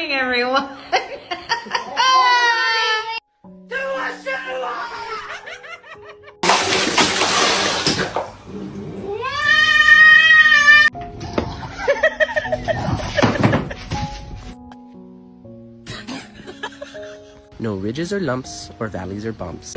morning, everyone. No ridges or lumps or valleys or bumps.